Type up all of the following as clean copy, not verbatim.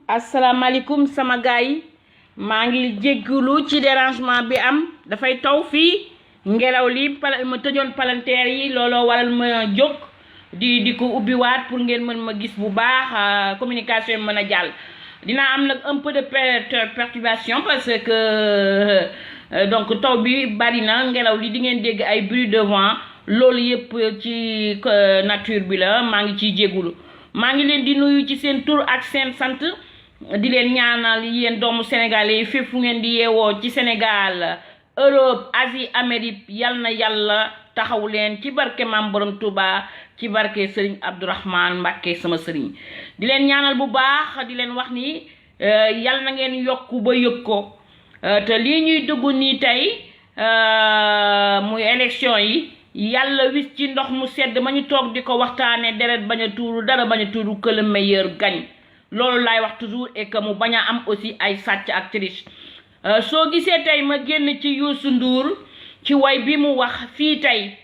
asalaamaaleykum sama gars yi maa ngi jéggulu ci dérangement bi am dafay taw fii ngelaw li ma tëjoon palanteer yi looloo waral ma jóg di ko ubbiwaat pour ngeen mën ma gis bu baax communication mën a jàll. Dinaa am nag un peu de perturbation parce que donc taw bi bari na ngelaw li di ngeen dégg ay bruit de vent loolu yëpp ci nature bi la maa ngi ciy jéggulu. maa ngi leen di nuyu ci seen tur ak seen sant di leen ñaanal yéen doomu sénégalais yi fépp fu ngeen di yeewoo ci Sénégal Europe Asie Amérique yal na yàlla taxaw leen ci barke Maam Borom Touba ci barke Serigne Abdourahmane Mbacké sama sëriñ di leen ñaanal bu baax di leen wax ni yal na ngeen yokku ba yëg ko te lii ñuy dugg nii tey muy élection yi yàlla wis ci ndox mu sedd ma ñu toog di ko waxtaane deret bañ a tuuru dara bañ a tuuru que le meilleur gagne loolu laay wax toujours et que mu bañ a am aussi ay sàcc ak triche soo gisee tey ma génn ci Youssou Ndour ci way bi mu wax fii tey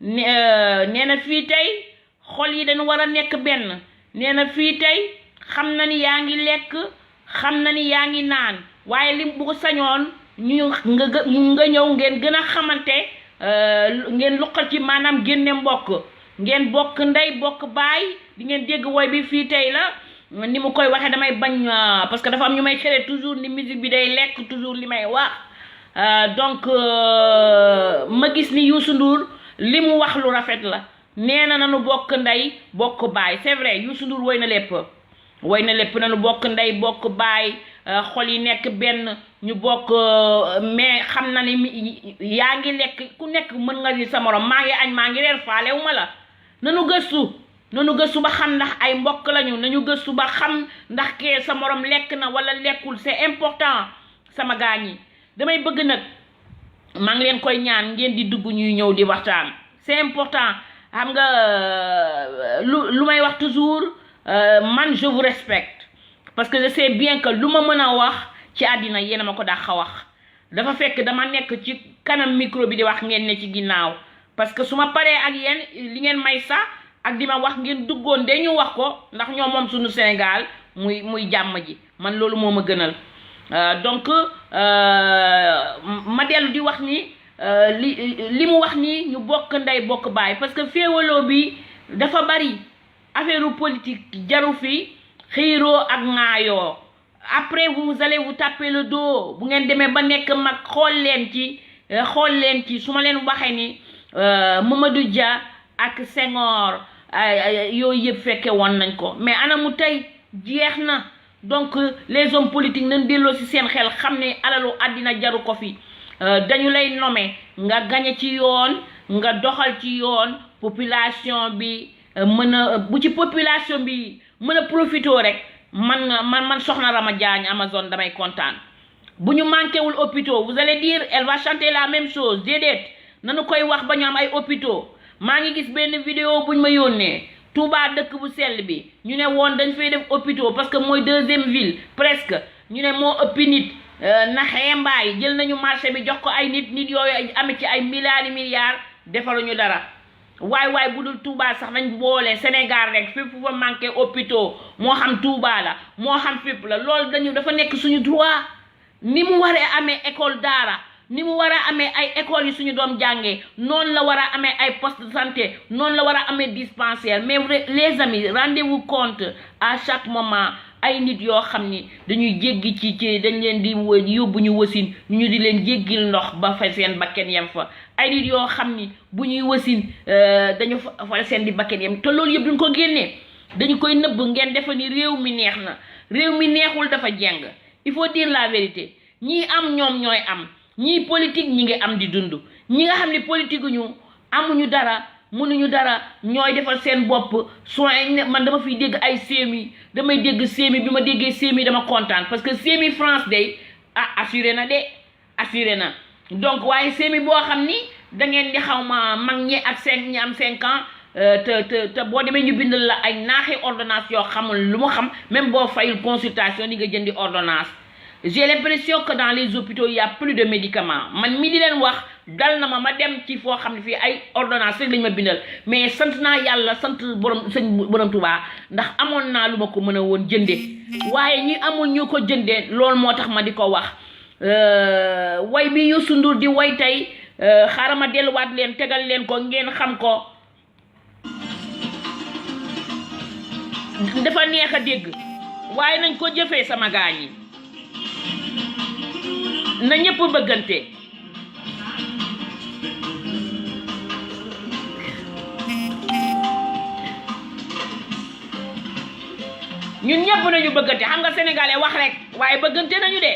nee na fii tey xol yi dañu war a nekk benn nee na fii tey xam na ni yaa ngi lekk xam na ni yaa ngi naan waaye li bu ko sañoon nga ñëw ngeen gën a xamante ngeen luqal ci maanaam génne mbokk ngeen bokk ndey bokk baay di ngeen dégg woy bi fii tey la ni mu koy waxee damay bañ parce que dafa am ñu may xere toujours ni musique bi day lekk toujours li may wax donc ma gis ni Youssou Ndour li mu wax lu rafet la nee na nanu bokk ndey bokk baay c'est vrai Youssou Ndour woy na lépp nanu bokk ndey bokk baay xol yi nekk benn ñu bokk mais xam na ni yaa ngi lekk ku nekk mën nga di sa morom maa ngi añ maa ngi reer faalewu ma la nanu gëstu ba xam ndax ay mbokk lañu nañu gëstu ba xam ndax kee sa morom lekk na wala lekkul c'est important sama gaañ yi damay bëgg nag maa ngi leen koy ñaan ngeen di dugg ñuy ñëw di waxtaan c'est important xam nga lu may wax toujours man je vous respecte parce que je sais bien que lu ma mën a wax ci àddina yéen a ma ko dàq wax dafa fekk dama nekk ci kanam micro bi di wax ngeen ne ci ginnaaw parce que su ma paree ak yéen li ngeen may sax ak di ma wax ngeen duggoon dañu wax ko ndax ñoo moom suñu Sénégal muy jàmm ji man loolu moo ma gënal donc ma dellu di wax ni li mu wax ni ñu bokk ndey bokk baay parce que féewaloo bi dafa bari affaire politique jaru fi xiiroo ak ŋaayoo après vous allez vous taper le dos bu ngeen demee ba nekk mag xool leen ci su ma leen waxee ni Mamadou Dia ak Senghor yooyu yëpp fekke woon nañ ko mais ana mu tey jeex na donc les hommes politiques nañ delloo ci seen xel xam ne alalu àddina jaru ko fi dañu lay nommer nga gañe ci yoon nga doxal ci yoon population bi mën a bu ci population bi mën a profité rek man soxna Rama Diagne Amazon damay kontaan bu ñu manqué wul hôpitaux vous allez dire elle va chanter la même chose déedéet nanu koy wax ba ñu am ay hôpitaux maa ngi gis benn vidéo buñ ma yónnee Touba dëkk bu sell bi ñu ne woon dañ fay def hôpitaux parce que mooy deuxième ville presque ñu ne moo ëppi nit naxee mbaay jël nañu marché bi jox ko ay nit yooyu amee ci ay milliards defaluñu dara waay bu dul Touba sax nañ boole Sénégal rek fépp fu fa manqué hôpitaux moo xam Touba la moo xam fépp la loolu dafa nekk suñu droit ni mu waree amee école daara ni mu war a amee ay écoles yi suñu doom jàngee noonu la war a amee ay poste de santé noonu la war a amee dispensaire mais les amis rendez-vous compte à chaque moment ay nit yoo xam ni dañuy jéggi ci dañ leen di yóbbu ñu wasin ñu di leen jéggil ndox ba fa seen bakken yem fa ay nit yoo xam ni bu ñuy wasin dañu fa seen di bakken yem te loolu yëpp duñ ko génnee dañu koy nëbb ngeen defa ni réew mi neex na réew mi neexul dafa jeng il faut dire la vérité ñii am ñoom ñooy am ñii politique ñi ngi am di dund ñi nga xam ne politique ñu amuñu dara mënuñu dara ñooy defal seen bopp soin man dama fiy dégg ay sémi damay dégg sémi bi ma déggee sémi dama kontaan parce que sémi France day assuré na donc waaye sémi boo xam ni da ngeen di xaw ma mag ñi ak ñi am 5 ans te boo demee ñu bindal la ay naaxi ordonnance yoo xamul lu mu xam même boo fayul consultation ni nga jëndi ordonnance j'ai l'impression que dans les hôpitaux il y a plus de médicaments man mi di leen wax dal na ma dem ci foo xam ne fii ay ordonnance rek lañ ma bindal mais sant naa yàlla sant borom Tuubaa ndax amoon naa lu ma ko mën a woon jënde waaye ñi amul ñu ko jënde loolu moo tax ma di ko wax way bi Youssou Ndour di way tey xaaral ma delluwaat leen tegal leen ko ngeen xam ko dafa neex a dégg waaye nañ ko jëfee sama gaañ yi na ñëpp bëggante ñun ñëpp nañu bëggante xam nga sénégalais wax rek waaye bëggante nañu de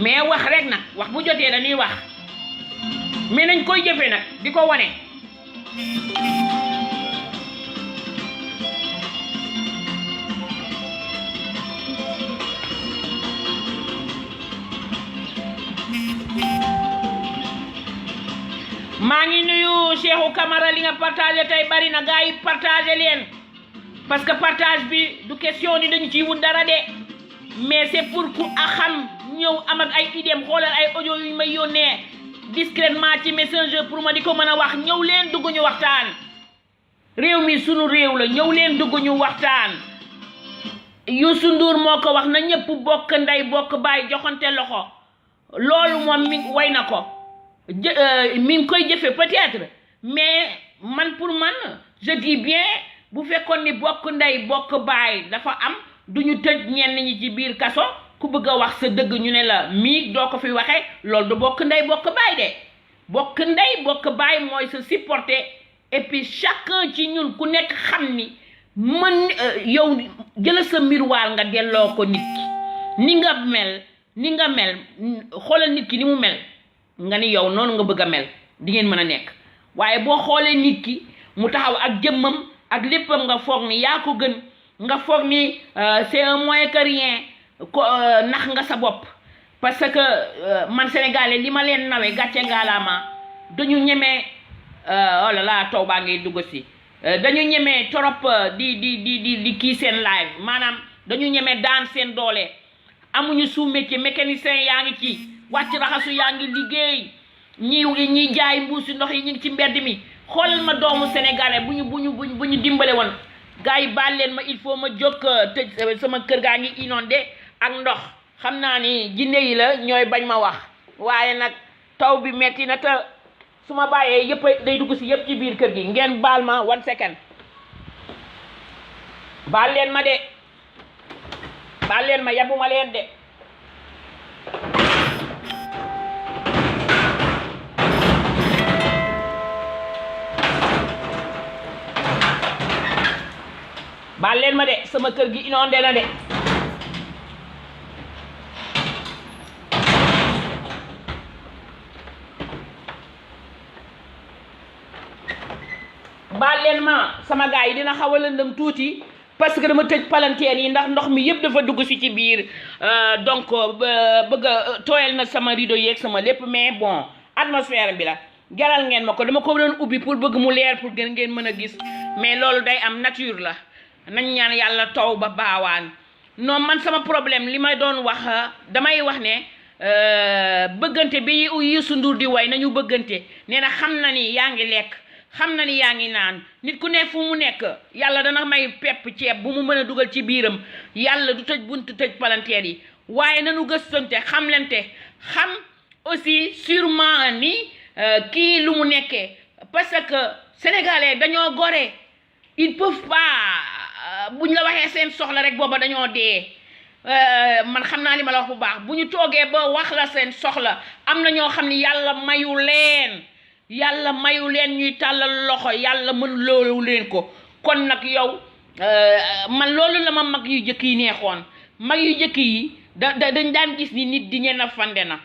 mais wax rek nag wax bu jotee dañuy wax mais nañ koy jëfee nag di ko wane maa ngi nuyu Cheikhou Camara li nga partagé tey bari na gars yi partagé leen parce que partage bi du question ni dañu ciy wut dara de mais c'est pour ku a xam ñëw am ak ay idéem xoolal ay audio yu may yónnee discrètement ci messenger pour ma di ko mën a wax ñëw leen dugg ñu waxtaan réew mi sunu réew la ñëw leen dugg ñu waxtaan Youssou Ndour moo ko wax na ñëpp bokk ndey bokk baay joxante loxo loolu moom mi way na ko mi ngi koy jëfe peut-être mais man pour man je dis bien bu fekkoon ni bokk ndey bokk baay dafa am duñu tëj ñenn ñi ci biir kaso ku bëgg a wax sa dëgg ñu ne la mii doo ko fi waxee loolu du bokk ndey bokk baay de bokk ndey bokk baay mooy sa supporter et puis chacun ci ñun ku nekk xam ni man yow jëla sa miroir nga delloo ko nit ki ni nga mel xoolal nit ki ni mu mel nga ni yow noonu nga bëgg a mel di ngeen mën a nekk waaye boo xoolee nit ki mu taxaw ak jëmmam ak léppam nga foog ni yaa ko gën nga foog ni c'est un moins que rien ko nax nga sa bopp parce que man sénégalais li ma leen nawe gàcce ngaalaama dañu ñemee oh là là taw baa ngi dugg si dañu ñemee trop di kii seen live maanaam dañu ñemee daan seen doole amuñu sous-métier mécanicien yaa ngi ci wàcc raxasu yaa ngi liggéey ñi jaay mbuusi ndox yi ñu ngi ci mbedd mi xoolal ma doomu sénégalais bu ñu dimbale woon gars yi baal leen ma il faut ma jóg tëj sama kër gaa ngi inondé ak ndox xam naa ni jinne yi la ñooy bañ ma wax waaye nag taw bi metti na te su ma bàyyee yëpp day dugg si yëpp ci biir kër gi ngeen baal ma 1 second baal leen ma de baal leen ma yabuma leen de baal leen ma de sama kër gi inondé na de baal leen ma sama gars yi dina xaw a lëndëm tuuti parce que dama tëj palanteer yi ndax ndox mi yëpp dafa dugg si ci biir donc bëgg a tooyal na sama rideau yeeg sama lépp mais bon atmosphère bi la jaral ngeen ma ko dama ko doon ubbi pour bëgg mu leer pour gën ngeen mën a gis mais loolu day am nature la nañ ñaan yàlla taw ba baawaan non man sama problème li may doon wax damay wax ne bëggante bi Youssou Ndour di way nañu bëggante nee na xam na ni yaa ngi lekk xam na ni yaa ngi naan nit ku ne fu mu nekk yàlla dana may pepp ceeb bu mu mën a dugal ci biiram yàlla du tëj buntu tëj palanteer yi waaye nanu gëstante xamlante xam aussi sûrement ni kii lu mu nekkee parce que sénégalais dañoo gore ils peuvent pas buñ la waxee seen soxla rek booba dañoo dee man xam naa li ma la wax bu baax bu ñu toogee ba wax la seen soxla am na ñoo xam ni yàlla mayu leen ñuy tàllal loxo yàlla mën loolu leen ko kon nag yow man loolu la ma mag yu jëkk yi neexoon mag yu jëkk yi dañ daan gis ni nit diñe na fande na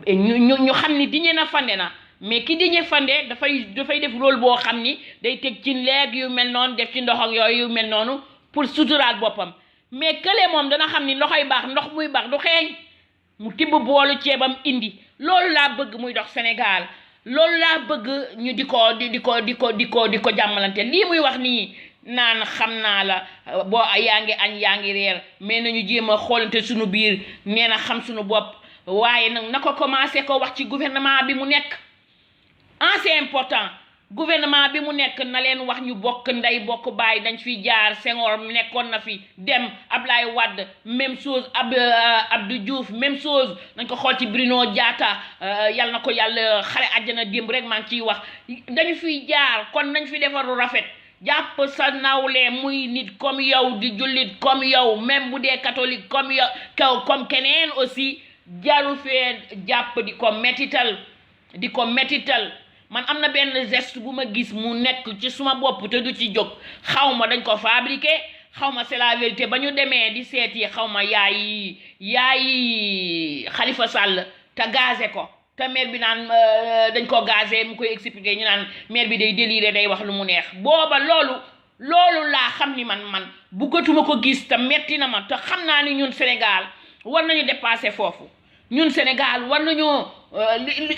ñu xam ni diñe na fande na mais ki diñe fande dafay def rôle boo xam ni day teg ci leeg yu mel noonu def ci ndox ak yooyu yu mel noonu pour suturaal boppam mais kële moom dana xam ni ndoxay baax ndox muy baax du xeeñ mu tibb boolu ceebam indi loolu laa bëgg muy dox Sénégal loolu laa bëgg ñu di ko jàmmalante lii muy wax nii naan xam naa la boo yaa ngi añ yaa ngi reer mais nañu jéem a xoolante suñu biir nee na xam suñu bopp waaye nag na ko commencé ko wax ci gouvernement bi mu nekk c'est important gouvernement bi mu nekk na leen wax ñu bokk ndey bokk baay dañ fi jaar Senghor nekkoon na fi dem Ablaye Wade même chose Abdou Diouf même chose nañ ko xool ci Bruno Diatta yal na ko yàlla xare àjjana démb rek maa ngi ciy wax dañu fiy jaar kon nañ fi defaru rafet jàpp sa nawle muy nit comme yow di jullit comme yow même bu dee catholique comme yow comme keneen aussi jaru fee jàpp di ko mettital man am na benn geste bu ma gis mu nekk ci suma bopp te du ci jóg xaw ma dañ ko fabriqué xaw ma c'est la vérité ba ñu demee di seeti xaw ma yaayi Khalifa Sall te gazé ko te maire bi naan dañ ko gazé mu koy expliqué ñu naan maire bi day déliré day wax lu mu neex booba loolu laa xam ni man buggatuma ko gis te metti na ma te xam naa ni ñun Sénégal war nañu dépasser foofu ñun Sénégal war nañoo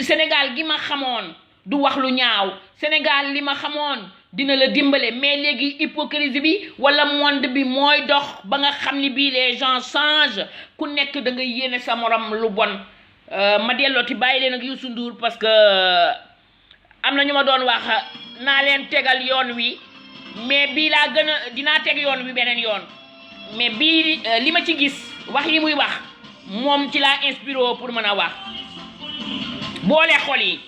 Sénégal gi ma xamoon du wax lu ñaaw Sénégal li ma xamoon dina la dimbale mais léegi hypocrisie bi wala monde bi mooy dox ba nga xam ni bii les gens changent ku nekk da nga yéene sa morom lu bon ma dellooti bàyyi leen ak Youssou Ndour parce que am na ñu ma doon wax naa leen tegal yoon wi mais bii laa gën a dinaa teg yoon wi beneen yoon mais bii li ma ci gis wax yi muy wax moom ci laa inspiré pour mën a wax boole xol yi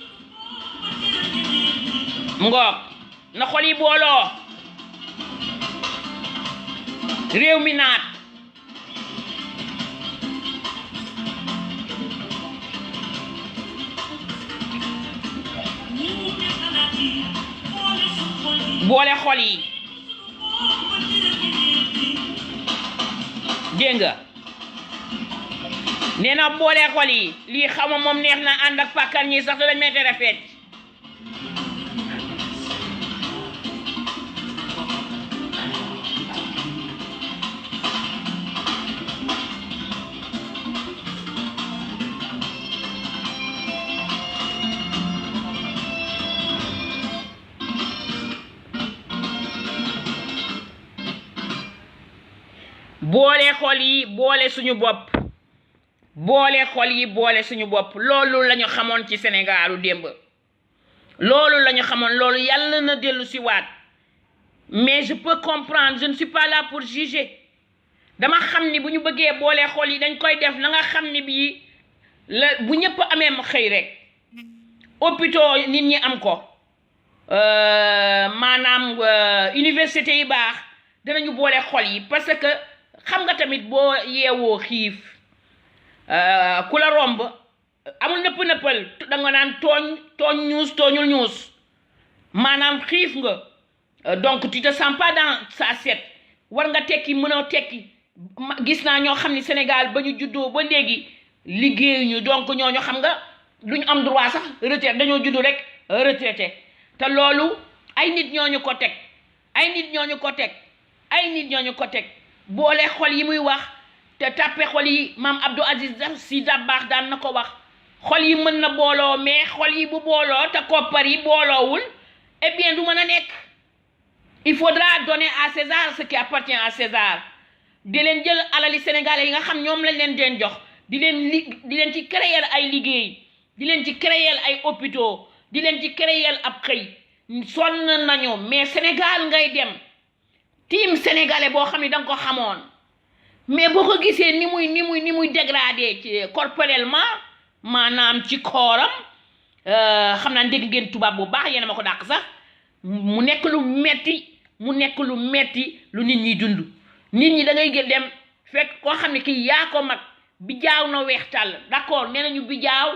ngoog na xol yi booloo réew mi naat boole xol yi dégg nga nee na boole xol yi lii xama moom neex na ànd ak pàkkar ñi sax dañ may tere feet boole xol yi boole suñu bopp boole xol yi boole suñu bopp loolu lañu xamoon ci Sénégalu démb loolu lañu xamoon loolu yàlla na dellu si waat mais je peux comprendre je ne suis pas là pour juger dama xam ni bu ñu bëggee boole xol yi dañ koy def na nga xam ni bii la bu ñëpp amee ma xëy rek hôpitaux nit ñi am ko maanaam université yi baax danañu boole xol yi parce que xam nga tamit boo yeewoo xiif ku la romb amul nëppal da nga naan tooñ ñuus tooñul ñuus maanaam xiif nga donc tu te sens pas dans sa assiette war nga tekki mënoo tekki gis naa ñoo xam ni Sénégal ba ñu juddoo ba léegi liggéeyuñu donc ñooñu xam nga duñu am droit sax retraite dañoo juddu rek retraité te loolu ay nit ñooñu ko teg boole xol yi muy wax te tàppe xol yi maam Abdou Aziz Sy Dabakh daan na ko wax xol yi mën na booloo mais xol yi bu booloo te koppar yi booloowul eh bien du mën a nekk il faudra donner à César ce qui appartient à César di leen jël alali sénégalais yi nga xam ñoom lañ leen den jox di leen ci créer ay liggéey di leen ci créer ay hôpitaux di leen ci créer ab xëy sonn nañu mais Sénégal ngay dem team sénégalais boo xam ne da nga ko xamoon mais boo ko gisee ni muy dégradé ci corporellement maanaam ci kooram xam naa dégg ngeen tubaab bu baax yéena ma ko dàq sax mu nekk lu metti lu nit ñi dund nit ñi da ngay dem fekk koo xam ne kii yaa ko mag bi jaaw na weextal d'accord nee nañu bi jaaw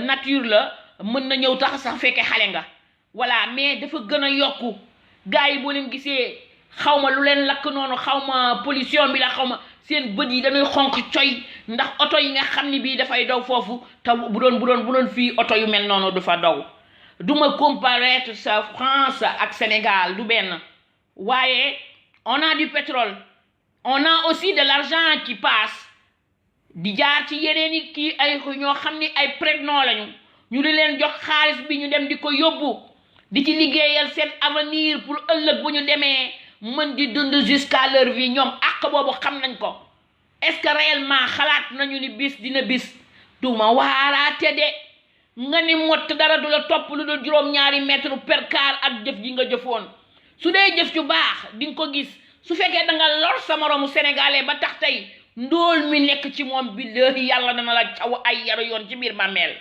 nature la mën na ñëw tax sax fekkee xale nga voilà mais dafa gën a yokku gars yi boo leen gisee xawma lu leen lakk noonu xawma pollution bi la xawma seen bët yi dañuy xonk coy ndax oto yi nga xam ni bii dafay daw foofu te bu doon fii oto yu mel noonu du fa daw du ma comparer sa France ak Sénégal du benn waaye on a du pétrole on a aussi de l'argent qui passe di jaar ci yeneen i kii ay ñoo xam ni ay prête-noms lañu ñu di leen jox xaalis bi ñu dem di ko yóbbu di ci liggéeyal seen avenir pour ëllëg bu ñu demee mën di dund jusqu'à leur vie ñoom àq boobu xam nañ ko est-ce que réellement xalaat nañu ni bis dina bis duma waaraate de nga ni mott dara du la topp lu dul juróom-ñaari mètre per car ak jëf ji nga jëfoon su dee jëf ju baax di nga ko gis su fekkee da nga lor sa moroomu sénégalais ba tax tey ndóol mi nekk ci moom billahi yàlla dana la caw ay yaru yoon ci biir bàmmeel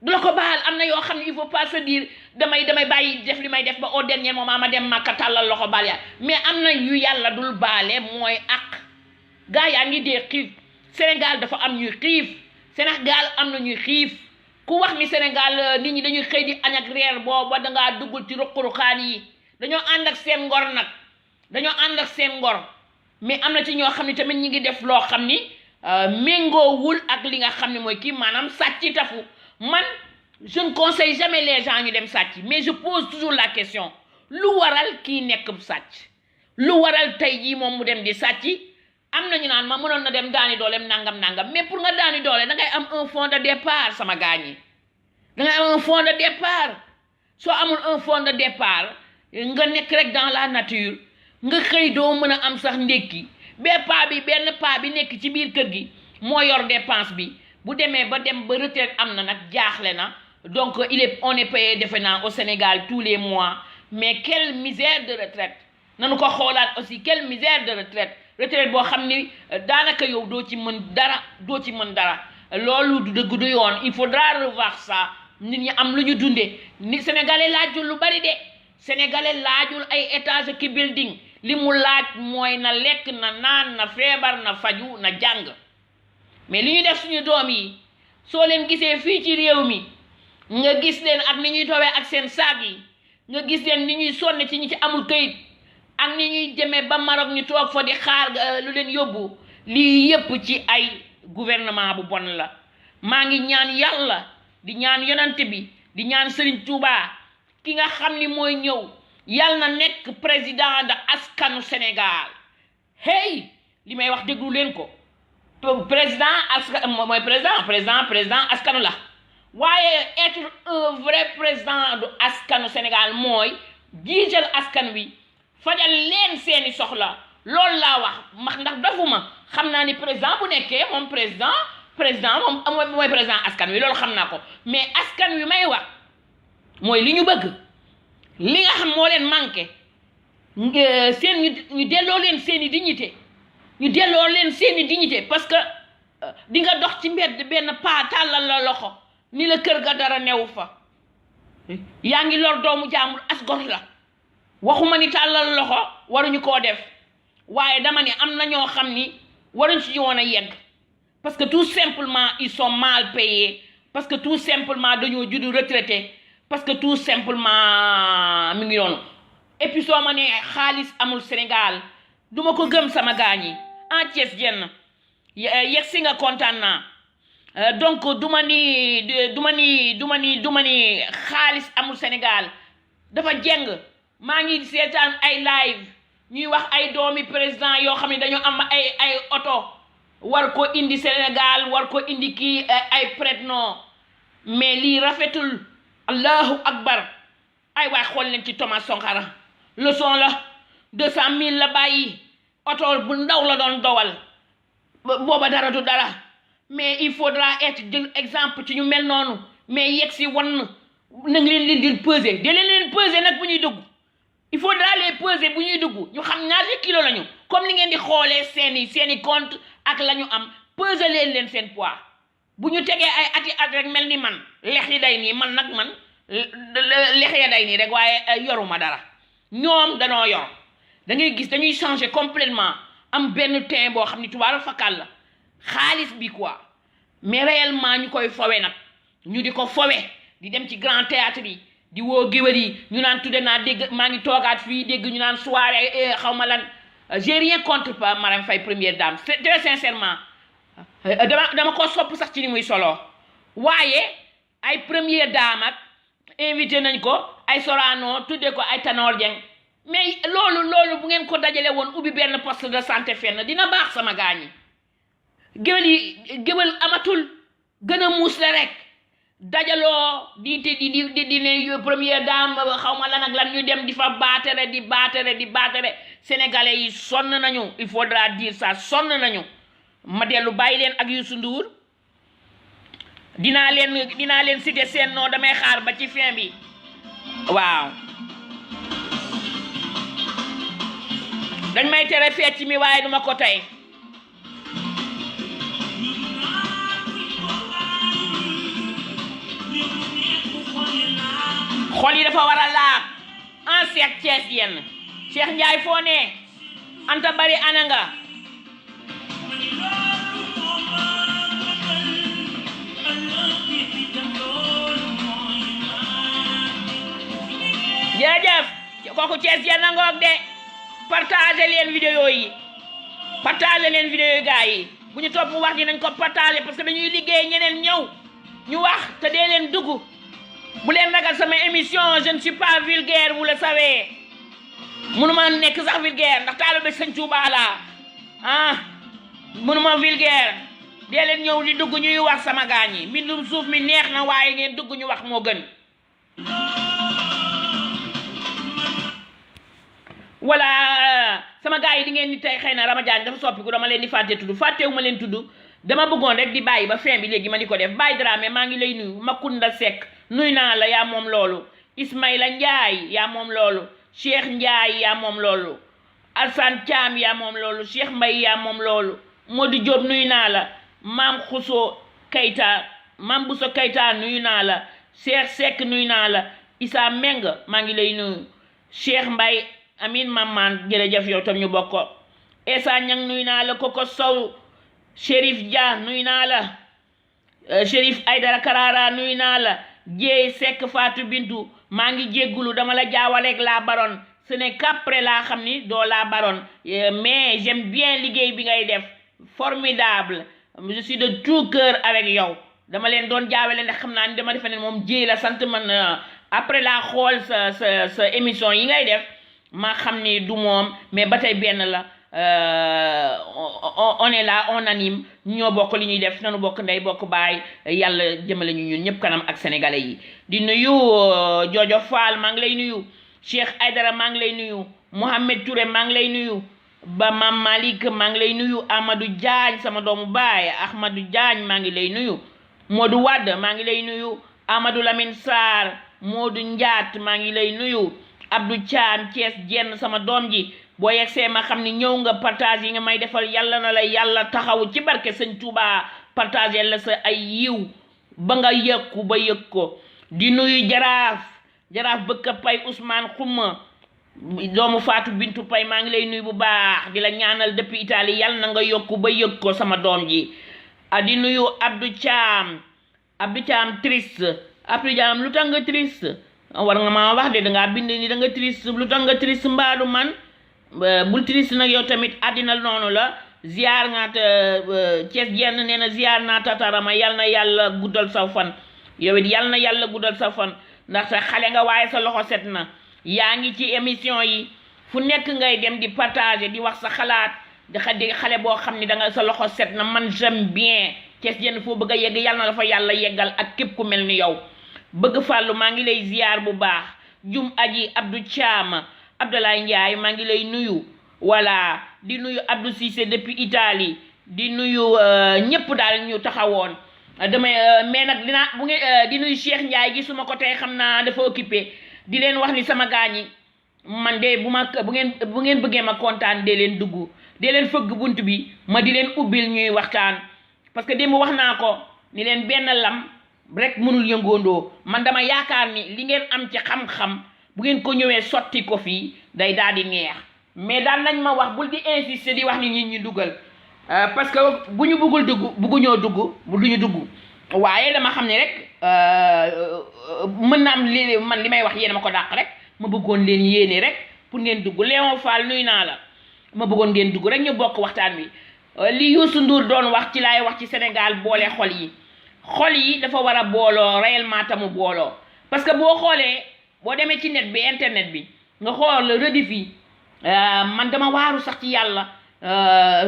du la ko baal. am na yoo xam ne il faut pas se dire damay bàyyi def li may def ba au dernier moment ma dem Màkka tàllal loxo baal yaa mais am na yu yàlla dul baale mooy ak gaa yaa ngi dee xiif Sénégal dafa am ñuy xiif Sénégal am na ñuy xiif ku wax ni Sénégal nit ñi dañuy xëy di añ ak reer booba dangaa duggul ci ruq-ruqaan yi dañoo ànd ak seen ngor nag dañoo ànd ak seen ngor mais am na ci ñoo xam ne tamit ñi ngi def loo xam ni méngoowul ak li nga xam ne mooy kii maanaam sàcc tafu man je ne conseille jamais les gens ñu dem sàcc mais je pose toujours la question lu waral kii nekk sàcc lu waral tey jii moom mu dem di sàcc am nañu naan ma mënoon na dem daani dooleem nangam mais pour nga daani doole da ngay am un fond de départ sama gaañ yi da ngay am un fond de départ soo amul un fond de départ nga nekk rek dans la nature nga xëy doo mën a am sax ndékki benn paa bi nekk ci biir kër gi moo yor dépense bi bu demee ba dem ba retraite am na nag jaaxle na donc on est payé defe naa au Sénégal tous les mois mais quelle misère de retraite nanu ko xoolaat aussi quelle misère de retraite boo xam ni daanaka yow doo ci mën dara loolu du dëgg du yoon. il faudra revoir ça nit ñi am lu ñu dundee ni sénégalais laajul lu bari de sénégalais laajul ay étage ki building li mu laaj mooy na lekk na naan na feebar na faju na jàng mais li ñu def suñu doom yi soo leen gisee fii ci réew mi nga gis leen ak ni ñuy towee ak seen saag yi nga gis leen ni ñuy sonn ci ñi ci amul këyit ak ni ñuy demee ba Maroc ñu toog fa di xaar lu leen yóbbu lii yépp ci ay gouvernement bu bon la. maa ngi ñaan yàlla di ñaan yonent bi di ñaan Serigne Touba ki nga xam ni mooy ñëw yàlla na nekk président de askanu Sénégal hey li may wax déglu leen ko président askan mooy président askanu la waaye être un vrai président de askanu Sénégal mooy jiital askan wi fajal leen seeni soxla loolu laa wax ndax dafuma xam naa ni président bu nekkee moom président moom mooy président askan wi loolu xam naa ko mais askan wi may wax mooy li ñu bëgg li nga xam moo leen manqué ñu delloo leen seeni dignité parce que di nga dox ci mbedd benn paa tàllal la loxo ni la kër ga dara newu fa yaa ngi lor doomu jaamul asgor la waxuma ni tàllal loxo waruñu koo def waaye dama ni am na ñoo xam ni waruñ ci woon a yegg parce que tout simplement ils sont mal payés parce que tout simplement dañoo juddu retraité parce que tout simplement mi ngi noonu et puis soo ma ne xaalis amul Sénégal duma ko gëm sama gaañ yi en Thiès jenn yegg si nga kontaan naa donc duma ni xaalis amul Sénégal dafa jeng maa ngi seetaan ay live ñuy wax ay doomi président yoo xam ne dañoo am ay oto war ko indi Sénégal war ko indi kii ay prête-nom mais lii rafetul allahu akbar ay waay xool leen ci Thomas Sankara leçon la 200 000 la bàyyi oto bu ndaw la doon dowal booba dara du dara mais il faudra être jël exemple ci ñu mel noonu mais yegg si wan na nga leen di peser de leen peser nag bu ñuy dugg il faudra les peser bu ñuy dugg ñu xam ñaata kilo lañu comme ni ngeen di xoolee seeni compte ak la ñu am peser leen seen poids bu ñu tegee ay ati at rek mel ni man lex yi day nii man nag man lex ya day nii rek waaye yoruma dara ñoom danoo yor da ngay gis dañuy changer complètement am benn teint boo xam ni tubaab fakal la xaalis bi quoi mais réellement ñu koy fowe nag ñu di ko fowe di dem ci grand théâtre yi di woo géwél yi ñu naan tudde naa dégg maa ngi toogaat fii dégg ñu naan soirée xaw ma lan j'ai rien contre pas Marème Faye première dame très sincèrement dama ko sopp sax ci ni muy solo waaye ay première dame ak invité nañ ko ay Sorano tudde ko ay Tanor Dieng mais loolu bu ngeen ko dajale woon ubbi benn poste de santé fenn dina baax sama gaañi géwél amatul gën a muus la rek dajaloo di ne première dame xaw ma lan ak lan ñu dem di fa baatere sénégalais yi sonn nañu il faudra dire ça sonn nañu ma dellu bàyyi leen ak Youssou Ndour dinaa leen cité seen nom damay xaar ba ci fin bi waaw dañ may tere fecc mi waaye duma ko tey xol yi dafa war a laab en Cheikh Thiès yenn Cheikh Ndiaye foo ne Anta Bari ana nga jërëjëf kooku Thiès yenn a ngoog de partager leen vidéo yi gars yi bu ñu topp wax dinañ ko partager parce que dañuy liggéey ñeneen ñëw ñu wax te dee leen dugg bu leen ragal sama émission je ne suis pas vulgaire vous le savez mënuma nekk sax vulgaire ndax taalibe Sëñ Tuubaa laa mënuma vulgaire dee leen ñëw di dugg ñuy wax sama gaañ yi mbindum suuf mi neex na waaye ngeen dugg ñu wax moo gën voilà sama gars yi di ngeen ni tey xëy na Ramadan dafa soppiku dama leen di fàttewu ma leen tudd dama bëggoon rek di bàyyi ba fin bi léegi ma di ko def Baye Dramé maa ngi lay nuyu Makunda Seck nuy naa la yaa moom loolu Ismaïla Ndiaye yaa moom loolu Cheikh Ndiaye yaa moom loolu Alsane Thiam yaa moom loolu Cheikh Mbaye yaa moom loolu Modou Diop nuy naa la Maam Xuso Kayta Maam Bousso Kayta nuy naa la Cheikh Seck nuy naa la Issa Meng maa ngi lay nuyu Cheikh Mbaye amin maman jërëjëf yow tam ñu bokko Essa Ñang nuy naa la Koko Sow Chérif Dia nuy naa la Chérif Aydara Karara nuy naa la Jéey Seck Fatou Bintou maa ngi jéggulu dama la jaawaleeg la baronne ce n'est qu'après laa xam ni doo la baronne mais j'aime bien liggéey bi ngay def formidable je suis de tout cœur avec yow dama leen doon jaawale ndax xam naa ni dama defe ne moom Jéey la sant man après laa xool sa émission yi ngay def ma xam ni du moom mais ba tey benn la on est là on anime ñoo bokk li ñuy def nanu bokk ndey bokk baay yàlla jëmale ñu ñun ñëpp kanam ak sénégalais yi di nuyu Jojo Fall maa ngi lay nuyu Cheikh Aydara maa ngi lay nuyu Mohamed Touré maa ngi lay nuyu ba Mam Malik maa ngi lay nuyu Amadou Diagne sama doomu baay Ahmadou Diagne maa ngi lay nuyu Modou Wade maa ngi lay nuyu Amadou Lamine Sarr Modou Ndiat maa ngi lay nuyu Abdou Thiam Thiès jenn sama doom ji boo yegsee ma xam ni ñëw nga partage yi nga may defal yàlla na la yàlla taxaw ci barke Sëñ Tuubaa partage la sa ay yiw ba nga yëkku ba yëg ko di nuyu jaraaf bëkka pay Ousmane Xuma doomu Fatou Bintou Pay maa ngi lay nuyu bu baax di la ñaanal depuis Italie yàlla na nga yokku ba yëg ko sama doom ji di nuyu Abdou Thiam triste Abdou Thiam lu tax nga triste war nga ma wax de dangaa bind ni da nga triste lu tax nga triste mbaadu man bul triste nag yow tamit àddina noonu la ziar nga Thiès jenn nee na ziar naa tatarama yal na yàlla guddal sa fan yow it yal na yàlla guddal sa fan ndax sa xale nga waaye sa loxo set na yaa ngi ci émission yi fu nekk ngay dem di partager di wax sa xalaat di xale boo xam ni da nga sa loxo set na man j'aime bien Thiès jenn foo bëgg a yegg yal na la fa yàlla yeggal ak képp ku mel ni yow bëgg fàllu maa ngi lay ziar bu baax jum aji Abdou Thiam Abdoulaye Ndiaye maa ngi lay nuyu voilà di nuyu Abdou Cissé depuis Italie di nuyu ñëpp daal ñu taxawoon damay mais nag dinaa bu ngeen di nuyu Cheikh Ndiaye gisuma ko tey xam naa dafa occupé di leen wax ni sama gaañi man de bu ngeen bëggee ma kontaan dee leen dugg dee leen fëgg bunt bi ma di leen ubbil ñuy waxtaan parce que démb wax naa ko ni leen benn lam rek mënul yëngoondoo man dama yaakaar ni li ngeen am ci xam-xam bu ngeen ko ñëwee sotti ko fii day daal di neex mais daan nañ ma wax bul di insister di wax ni nit ñi dugal parce que bu ñu bëggul dugg bëgguñoo dugg duñu dugg waaye dama xam ne rek mën na am man li may wax yéen ma ko dàq rek ma bëggoon leen yéene rek pour ngeen dugg Léon Fall nuy naa la ma bëggoon ngeen dugg rek ñu bokk waxtaan wi li Youssou Ndour doon wax ci laay wax ci Sénégal boole xol yi dafa war a booloo réellement tamu booloo parce que boo xoolee boo demee ci net bi internet bi nga xool rediff yi man dama waaru sax ci yàlla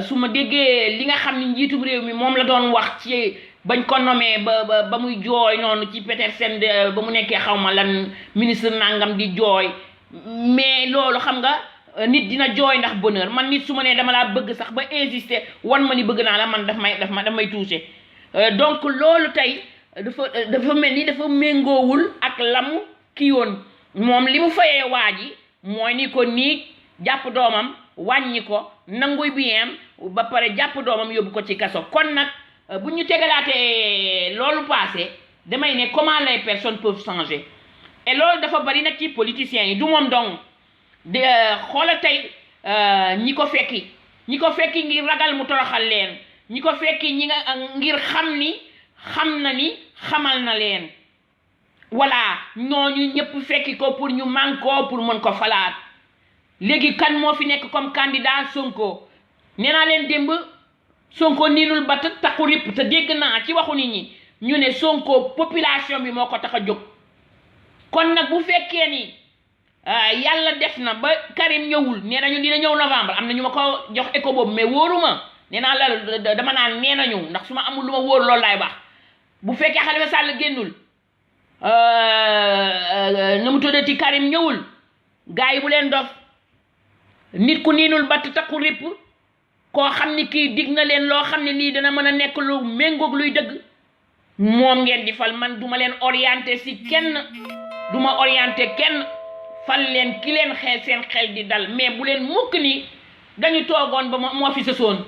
su ma déggee li nga xam ni njiitum réew mi moom la doon wax ci bañ ko nommé ba muy jooy noonu ci Petersen ba mu nekkee xaw ma lan ministre nangam di jooy mais loolu xam nga nit dina jooy ndax bonheur man nit su ma nee dama laa bëgg sax ba insister wan ma ni bëgg naa la man daf may touché donc loolu tey dafa mel ni dafa méngoowul ak lamu kii woon moom li mu fayee waa ji mooy ni ko nii jàpp doomam wàññi ko nanguy biyem ba pare jàpp doomam yóbbu ko ci kaso kon nag bu ñu tegalaatee loolu passé damay ne comment les personnes peuvent changer et loolu dafa bari nag ci politiciens yi du moom donc de xoola tey ñi ko fekki ngir ragal mu toroxal leen ñi ko fekki ñi nga ngir xam na ni xamal na leen voilà ñooñu ñëpp fekki ko pour ñu mànkoo pour mën ko falaat léegi kan moo fi nekk comme candidat Sonko nee naa leen démb Sonko niinul ba takku ripp te dégg naa ci waxu nit ñi ñu ne Sonko population bi moo ko tax a jóg kon nag bu fekkee ni yàlla def na ba Karim ñëwul nee nañu dina ñëw novembre am na ñu ma ko jox écho boobu mais wóoruma nee naa la dama naan nee nañu ndax su ma amul lu ma wóor loolu laay wax bu fekkee Khalifa Sall génnul na mu tuddati Karim ñëwul gars yi bu leen dof nit ku niinul batt takku ripp koo xam ni kii dig na leen loo xam ne lii dana mën a nekk lu méngoog luy dëgg moom ngeen di fal man duma leen orienté si kenn duma orienté kenn fal leen ki leen seen xel di dal mais bu leen mukk ni dañu toogoon ba moo fi sësoon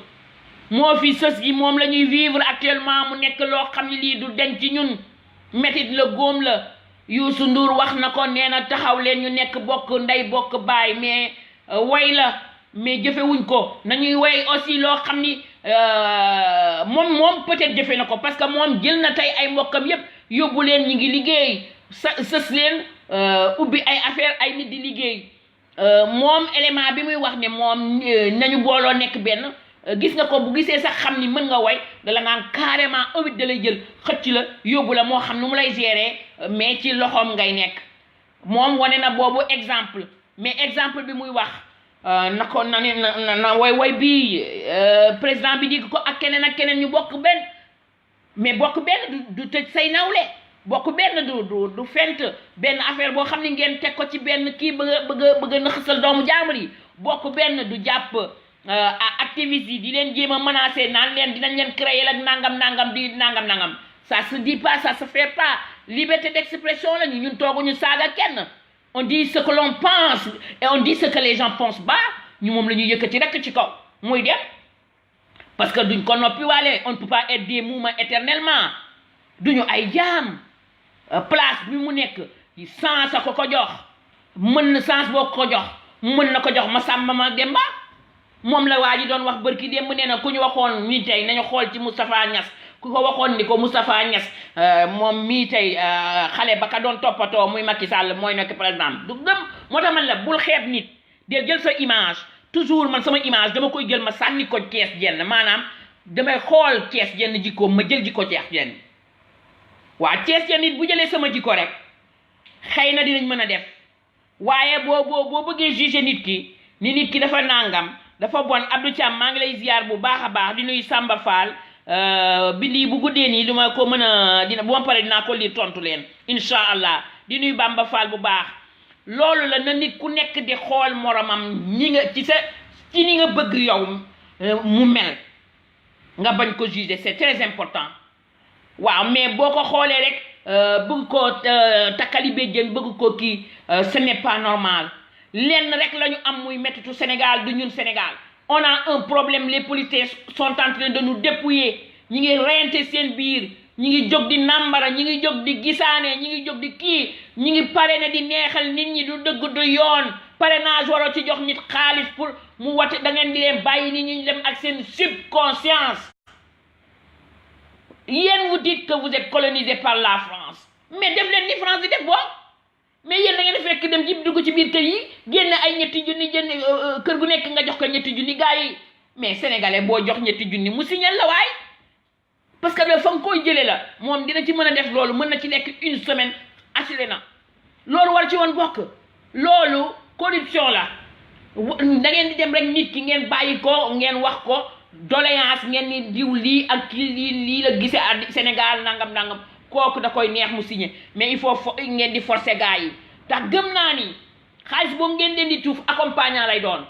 moo fi sës gi moom la ñuy vivre actuellement mu nekk loo xam ne lii du denc ci ñun métit la góom la Youssou Ndour wax na ko nee na taxaw leen ñu nekk bokk ndey bokk baay mais way la mais jëfewuñ ko nañuy way aussi loo xam ni moom peut-être jëfe na ko parce que moom jël na tey ay mbokkam yépp yóbbu leen ñi ngi liggéey sës leen ubbi ay affaire ay nit di liggéey moom élément bi muy wax ne moom nañu booloo nekk benn gis nga ko bu gisee sax xam ni mën nga way dala naan carrément ëwit da lay jël xëcc la yóbbu la moo xam nu mu lay gérer mais ci loxoom ngay nekk moom wane na boobu exemple mais exemple bi muy wax na ko na way bii président bi dig ko ak keneen ñu bokk benn mais bokk benn du tëj say nawle bokk benn du fent benn affaire boo xam ne ngeen teg ko ci benn kii bëgg a nëxasal doomu jaamur yi bokk benn du jàpp activistes yi di leen jéem a menacer naan leen dinañ leen créer ak nangam di nangam ça se dit pas ça se fait pas liberté d'expression la ñun tooguñu saaga kenn on dit ce que l'on pense et on dit ce que les gens pensent bas ñu moom la ñuy yëkkati rek ci kaw muy dem parce que duñ ko noppi waale on ne peut pas être des mouvements éternellement duñu ay jaam place bi mu nekk sens a ko jox mën na sens boo ko jox mën na ko jox ma sàmba ma demba moom la waa ji doon wax bërki démb nee na ku ñu waxoon ni tey nañu xool ci Moustapha Niass ku ko waxoon ni ko Moustapha Niass moom mii tey xale ba ka doon toppatoo muy Macky Sall mooy nekk président du gëm moo tax man la bul xeeb nit de jël sa image toujours man sama image dama koy jël ma sànni ko Thiès Diène maanaam damay xool Thiès Diène jikkoom ma jël jikko Thiès Diène waa Thiès Diène nit bu jëlee sama jikko rek xëy na dinañ mën a def waaye boo bëggee juger nit ki ni nit ki dafa nangam dafa bon Abdou Thiam maa ngi lay ziar bu baax a baax di nuyu Samba Fall bi lii bu guddee nii du ma ko mën a dina bu ma paree dinaa ko lire tontu leen incha allah di nuyu Bamba Fall bu baax loolu la na nit ku nekk di xool moromam ñi nga ci ni nga bëgg yow mu mel nga bañ ko juger c'est très important waaw mais boo ko xoolee rek bëgg ko takkali béjjën bëgg ko kii ce n'est pas normal lenn rek la ñu am muy mettitu Sénégal du ñun Sénégal on a un problème les politiciens sont en train de nous dépouiller ñi ngi reyante seen biir ñi ngi jóg di nàmbara ñi ngi jóg di gisaane ñi ngi jóg di kii ñi ngi parrainé di neexal nit ñi du dëgg du yoon parrainage waroo ci jox nit xaalis pour mu wate da ngeen di leen bàyyi nit ñi dem ak seen subconscience yéen vous dites que vous êtes colonisé par la France mais def leen ni France di def boo mais yéen da ngeen fekk dem ji dugg ci biir kër yi génne ay ñetti junni jënd kër gu nekk nga jox ko ñetti junni gars yi mais sénégalais boo jox ñetti junni mu signal la waay parce que fa nga koy jëlee la moom dina ci mën a def loolu mën na ci nekk une semaine assuré na loolu war ci woon bokk loolu corruption la da ngeen di dem rek nit ki ngeen bàyyi ko ngeen wax ko doléance ngeen ni diw lii ak kii lii la gisee à Sénégal nangam kooku da koy neex mu signé mais il faut ngeen di forcer gars yi tax gëm naa ni xaalis boobu ngeen leen di tuuf accompagnant lay doon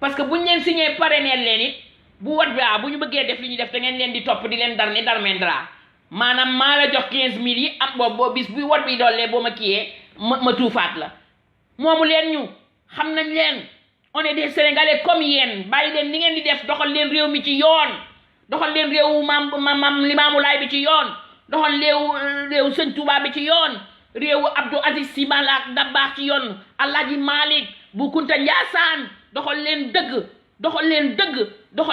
parce que buñ leen signé parrainer leen it bu wat bi bu ñu bëggee def li ñu def da ngeen leen di topp di leen dar ni Darmendra maanaam maa la jox 15000 yi am boobu bis bu wot bi dollee boo ma kiyee ma tuufaat la moomu leen ñu xam nañ leen on est des sénégalais comme yéen bàyyi leen li ngeen di def doxal leen réew mi ci yoon doxal leen réewu maam Limaamu Laay bi ci yoon doxal réewu Sëñ Tuubaa bi ci yoon réewu Abdou Aziz Sy Dabakh ci yoon Alaaji Malick Bu Kunta Njaasaan doxal leen dëgg doxal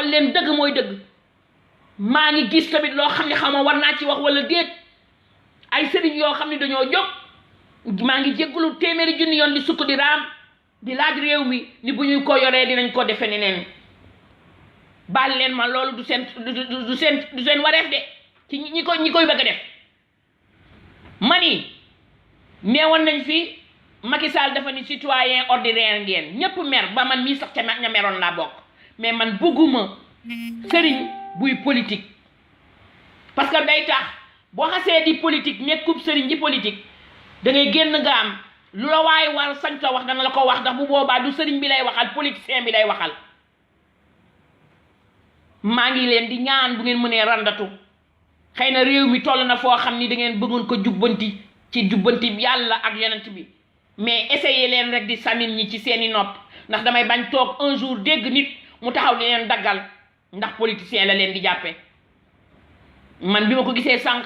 leen dëgg mooy dëgg maa ngi gis tamit loo xam ne xaw ma war naa ci wax wala déet ay sëriñ yoo xam ne dañoo jóg maa ngi jéggulu téeméeri junni yoon di sukk di raam di laaj réew mi ni bu ñu ko yoree dinañ ko defe neneen baal leen ma loolu du seen wareef de ci ñi koy bëgg a def mani neewoon nañ fi Macky Sall dafa ni citoyen ordinaire ngeen ñépp mer ba man mii sax ca ña meroon laa bokk mais man bëgguma sëriñ buy politique parce que day tax boo xasee di politique nekkub sëriñ di politique da ngay génn nga am lu la waay war sañ ta wax dana la ko wax ndax bu boobaa du sëriñ bi lay waxal politicien bi lay waxal maa ngi leen di ñaan bu ngeen mënee randatu xëy na réew mi toll na foo xam ni da ngeen bëggoon ko jubbanti ci jubbanti yàlla ak yonent bi mais essayé leen rek di sànni ñi ci seeni nopp ndax damay bañ toog un jour dégg nit mu taxaw di leen daggal ndax politicien la leen di jàppe man bi ma ko gisee sànq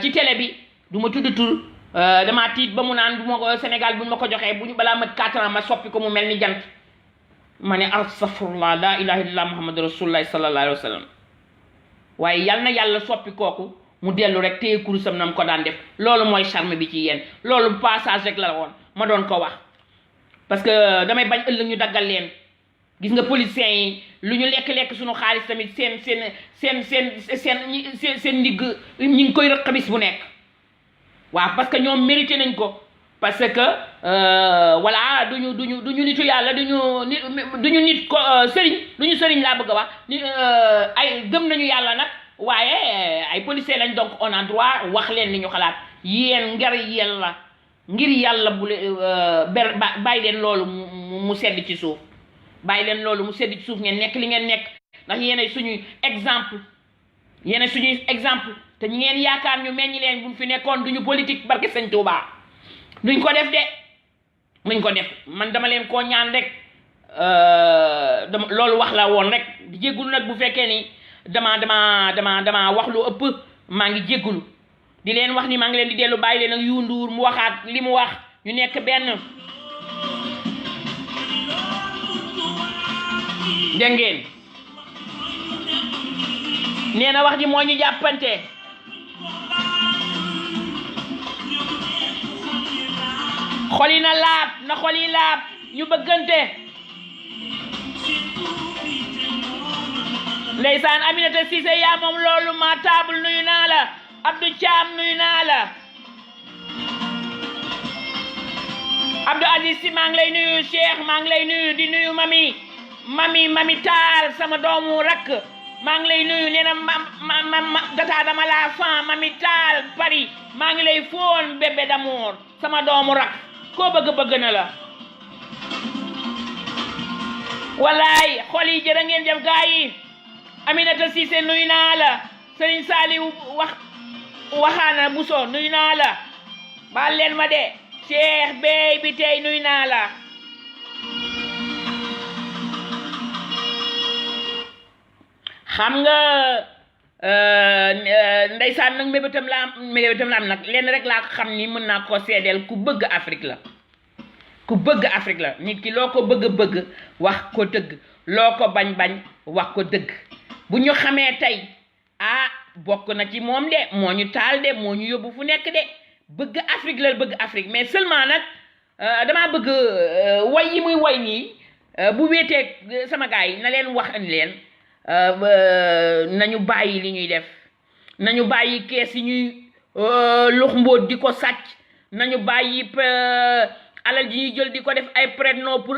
ci télé bi du ma tudd tur damaa tiit ba mu naan bu ma ko Sénégal bu ñu ma ko joxee bu ñu balaa mat 4 ans ma soppi ko mu mel ni jant ma ne astafurlah la ilaha illallah muhammadu rasulullah sallallahu alayhi wa sallam waaye yal na yàlla soppi kooku mu dellu rek téye kurusam nam ko daan def loolu mooy charme bi ci yéen loolu passage rek la woon ma doon ko wax parce que damay bañ ëllëg ñu daggal leen gis nga politiciens yi lu ñu lekk suñu xaalis tamit seen ndigg ñi ngi koy rëq bis bu nekk waaw parce que ñoom mérité nañ ko parce que voilà duñu nitu yàlla duñu nit ko duñu sëriñ laa bëgg a wax ni ay gëm nañu yàlla nag waaye ay policiers lañ donc on a droit wax leen li ñu xalaat yéen ngir yàlla bu bàyyi leen loolu mu sedd ci suuf bàyyi leen loolu mu sedd ci suuf ngeen nekk li ngeen nekk ndax yéen suñuy exemple te ñi ngeen yaakaar ñu meññi leen buñ fi nekkoon duñu politique barke Sëñ Tuubaa duñ ko def man dama leen koo ñaan rek loolu wax la woon rek di jéggulu nag bu fekkee ni dama wax lu ëpp maa ngi jéggulu di leen wax ni maa ngi leen di dellu bàyyi leen ak Youssou Ndour mu waxaat li mu wax ñu nekk benn dégg ngeen nee na wax ji moo ñu jàppante xol yi na xol yi laab ñu bëggante ndeysaan Aminata Cissé yaa moom loolu ma table nuyu naa la Abdou Thiam nuyu naa la Abdou Aziz Sy maa ngi lay nuyu Cheikh maa ngi lay nuyu di nuyu mami Taal sama doomu rakk maa ngi lay nuyu nee na data dama la fan mami Taal Paris maa ngi lay foon bébé d'amour sama doomu rakk koo bëgg na la wallaay xol yi jërë ngeen jëf gaa yi Aminata Cissé nuyu naa la Serigne Saliou waxaana Bousso nuyu naa la baal leen ma de Cheikh Bey bi tey nuyu naa la xam nga ndeysaan nag mébétam la am nag lenn rek laa xam ni mën naa ko seedeel ku bëgg Afrique la nit ki loo ko bëgg wax ko dëgg loo ko bañ wax ko dëgg bu ñu xamee tey bokk na ci moom de moo ñu taal de moo ñu yóbbu fu nekk de bëgg Afrique mais seulement nag damaa bëgg way yi muy way nii bu wéetee sama gars yi na leen wax ni leen nañu bàyyi li ñuy def nañu bàyyi kees yi ñuy lux mbóot di ko sàcc nañu bàyyi alal ji ñuy jël di ko def ay prête-nom pour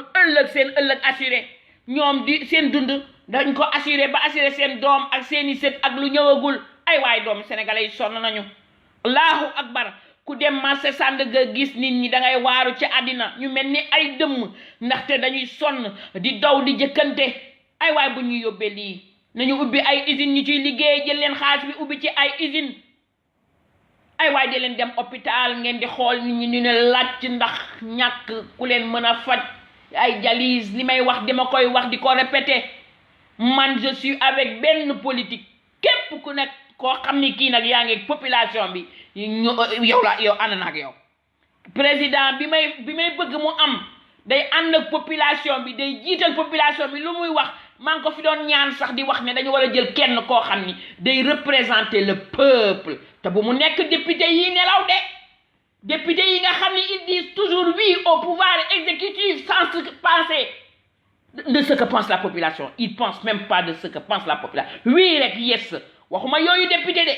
seen ëllëg assuré ñoom di seen dund dañ ko assuré ba assuré seen doom ak seeni sët ak lu ñëwagul ay waay doom sénégalais yi sonn nañu allahu akbar ku dem marché Sandaga gis nit ñi dangay waaru ci àddina ñu mel ni ay dëmm ndaxte dañuy sonn di daw di jëkkante ay waay bu ñuy yóbbee lii nañu ubbi ay usine ñu ciy liggéey jël leen xaalis bi ubbi ci ay usine ay waay di leen dem hôpital ngeen di xool nit ñi ñu ne laaj ndax ñàkk ku leen mën a faj ay dialyse li may wax dama koy wax di ko répéter man je suis avec benn politique képp ku nekk koo xam ni kii nag yaa ngi population bi yow ànd na ak yow président bi may bëgg mu am day ànd ak population bi day jiital population bi lu muy wax maa ngi ko fi doon ñaan sax di wax ne dañu war a jël kenn koo xam ni day représenter le peuple te bu mu nekk député yi nelaw de député yi nga xam ni ils disent toujours oui au pouvoir exécutif sans se penser de ce que pense la population ils pensent même pas de ce que pense la population oui rek yes waxuma yooyu député de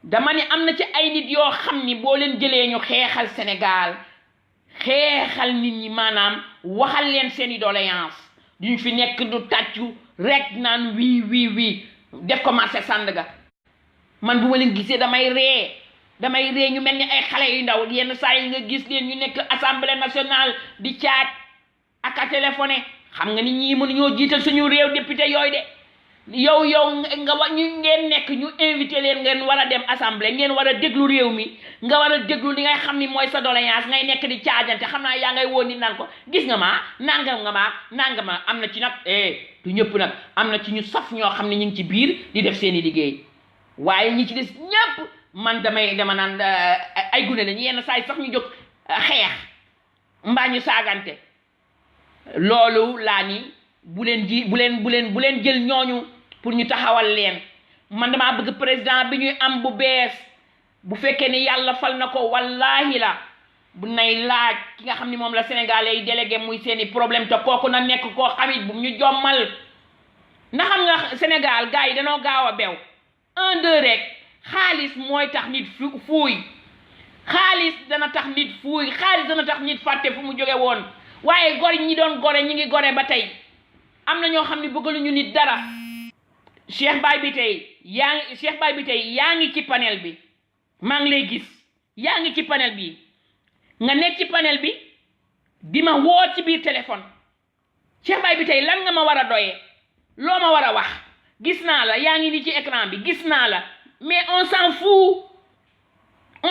dama ni am na ci ay nit yoo xam ni boo leen jëlee ñu xeexal Sénégal xeexal nit ñi maanaam waxal leen seeni doléance duñ fi nekk du tàccu rek naan oui def ko marché Sandaga man bu ma leen gisee damay ree ñu mel ni ay xale yu ndaw yenn saa yi nga gis leen ñu nekk assemblée nationale di caaj ak a téléphoné xam nga ni ñii mënuñoo jiital suñu réew député yooyu de yow nga wax ñu ngeen nekk ñu invité leen ngeen war a dem assemblée ngeen war a déglu réew mi nga war a déglu li ngay xam ni mooy sa doléance ngay nekk di caajante xam naa yaa ngay woon ni naan ko gis nga ma nangam am na ci nag du ñëpp nag am na ci ñu saf ñoo xam ne ñu ngi ci biir di def seeni liggéey waaye ñi ci des ñëpp man dama naan ay gune lañu yenn saa yi sax ñu jóg xeex mbaa ñu saagante loolu laa ni bu leen jël ñooñu pour ñu taxawal leen man damaa bëgg président bi ñuy am bu bees bu fekkee ni yàlla fal na ko wallaahi la bu nay laaj ki nga xam ni moom la sénégalais yi délégué muy seeni problème te kooku na nekk koo xamit bu ñu jommal na xam nga Sénégal gars yi danoo gaaw a bew 1 2 rek xaalis mooy tax nit fuuy xaalis dana tax nit fuuy xaalis dana tax nit fàtte fu mu jóge woon waaye gor ñi doon gore ñi ngi gore ba tey am na ñoo xam ne bëggaluñu nit dara Cheikh Baye bi tey yaa ngi ci panel bi maa ngi lay gis yaa ngi ci panel bi nga nekk ci panel bi di ma woo ci biir téléphone Cheikh Baye bi tey lan nga ma war a doyee loo ma war a wax gis naa la yaa ngi ni ci écran bi gis naa la mais on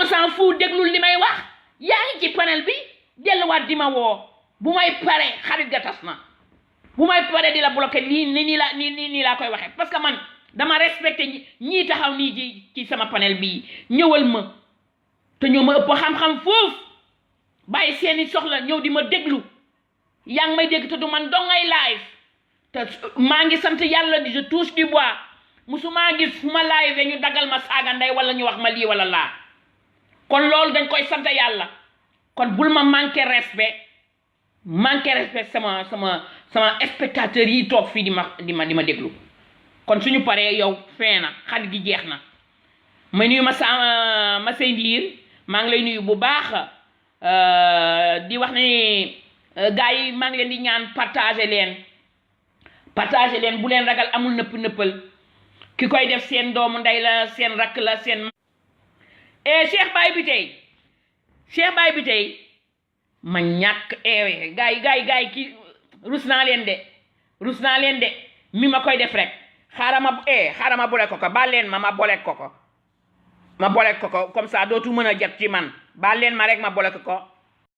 s'en fout déglul li may wax yaa ngi ci panel bi delluwaat di ma woo bu may pare xarit ga tas na bu may pare di la bloqué nii laa koy waxee parce que man dama respecté ñii taxaw nii ci sama panel bii ñëwal ma te ñoo ma ëpp xam-xam foofu bàyyi seeni soxla ñëw di ma déglu yaa ngi may dégg te du man dongay live te maa ngi sant yàlla di je touche du bois musumaa gis fu ma live ñu dagal ma saaga ndey wala ñu wax ma lii wala laa kon loolu dañ koy sant yàlla kon bul ma manqué respect sama spectateur yi toog fii di ma déglu kon suñu paree yow fee na xarit gi jeex na may nuyu ma say ndiir maa ngi lay nuyu bu baax di wax ne gars yi maa ngi leen di ñaan partager leen bu leen ragal amul nëppal ki koy def seen doomu ndey la seen rakk la seen Cheikh Baye bi tey ma ñàkk gars yi ki rus naa leen de mi ma koy def rek xaaral ma boole ko baal leen ma boole ko comme ça dootu mën a jot ci man baal leen ma rek ma boole ko